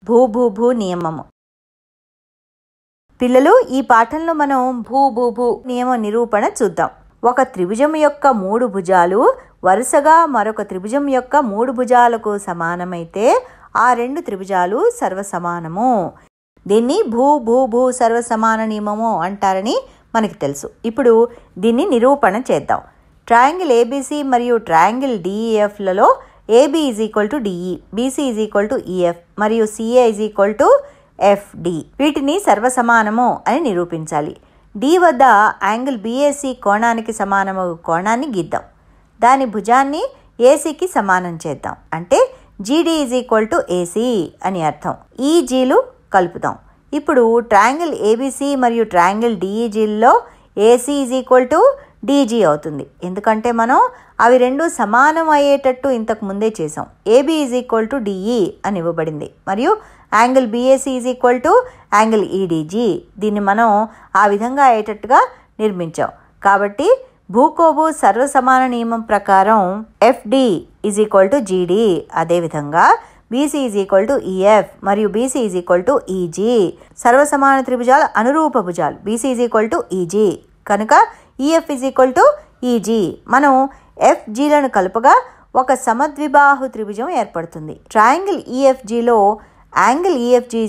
భూ భూ భూ నియమము. పిల్లలు, ఈ పాఠంలో మనం భూ భూ భూ నియమ నిరూపణ చూద్దాం. ఒక త్రిభుజం యొక్క 3 భుజాలు వరుసగా మరొక త్రిభుజం యొక్క 3 భుజాలకు సమానమైతే ఆ 2 త్రిభుజాలు సర్వసమానము. దీన్ని భూ భూ భూ సర్వసమాన నియమము అంటారని మనకి తెలుసు. ఇప్పుడు దీన్ని నిరూపణ చేద్దాం. ట్రయాంగిల్ ఏబిసి మరియు ట్రయాంగిల్ డిఈఎఫ్లలో ఏబి =డిఈ, బీసీ =ఈఎఫ్ మరియు సిఏ =ఎఫ్డి. వీటిని సర్వసమానము అని నిరూపించాలి. డి వద్ద యాంగిల్ బిఏసి కోణానికి సమానము కోణాన్ని గీద్దాం. దాని భుజాన్ని ఏసీకి సమానం చేద్దాం. అంటే జీడి ఏసీ అని అర్థం. ఈ జీలు కలుపుదాం. ఇప్పుడు ట్రయాంగిల్ ఏబిసి మరియు ట్రయాంగిల్ డిఈజీల్లో ఏసీ డీజీ అవుతుంది. ఎందుకంటే మనం అవి రెండు సమానం అయ్యేటట్టు ఇంతకు ముందే చేసాం. ఏబి డిఈ అని ఇవ్వబడింది మరియు యాంగిల్ బిఏసి యాంగిల్ ఈడీజీ. దీన్ని మనం ఆ విధంగా అయ్యేటట్టుగా నిర్మించాం. కాబట్టి భూకోబు సర్వసమాన నియమం ప్రకారం ఎఫ్డి జీడి, అదేవిధంగా బీసీ ఈఎఫ్ మరియు బీసీ ఈజీ. సర్వసమాన త్రిభుజాల అనురూప భుజాలు బీసీ ఈజీ కనుక ఈఎఫ్ ఈజీ. మనం ఎఫ్జీలను కలుపగా ఒక సమద్విబాహు త్రిభుజం ఏర్పడుతుంది. ట్రయాంగిల్ ఈఎఫ్జీలో యాంగిల్ ఈఎఫ్జీ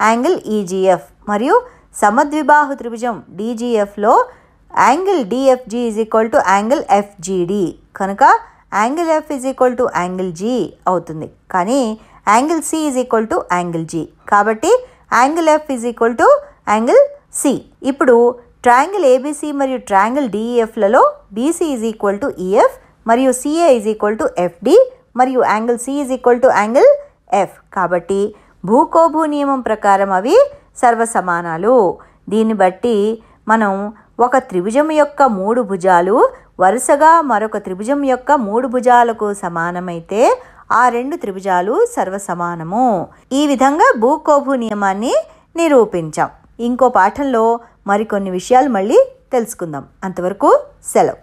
యాంగిల్ ఈజీఎఫ్ మరియు సమద్విబాహు త్రిభుజం డీజీఎఫ్లో యాంగిల్ డిఎఫ్జీ యాంగిల్ ఎఫ్జీడి కనుక యాంగిల్ ఎఫ్ యాంగిల్ జీ అవుతుంది. కానీ యాంగిల్ సి యాంగిల్ జీ కాబట్టి యాంగిల్ ఎఫ్ యాంగిల్ సి. ఇప్పుడు ట్రయాంగిల్ ఏబిసి మరియు ట్రయాంగిల్ డిఈఎఫ్లలో బీసీ ఈఎఫ్ మరియు సిఏ ఎఫ్డి మరియు యాంగిల్ సి యాంగిల్ ఎఫ్. కాబట్టి భూకోబు నియమం ప్రకారం అవి సర్వసమానాలు. దీన్ని బట్టి మనం ఒక త్రిభుజం యొక్క 3 భుజాలు వరుసగా మరొక త్రిభుజం యొక్క 3 భుజాలకు సమానమైతే ఆ 2 త్రిభుజాలు సర్వసమానము. ఈ విధంగా భూకోబు నియమాన్ని నిరూపించాం. ఇంకో పాఠంలో మరికొన్ని విషయాలు మళ్ళీ తెలుసుకుందాం. అంతవరకు సెలవు.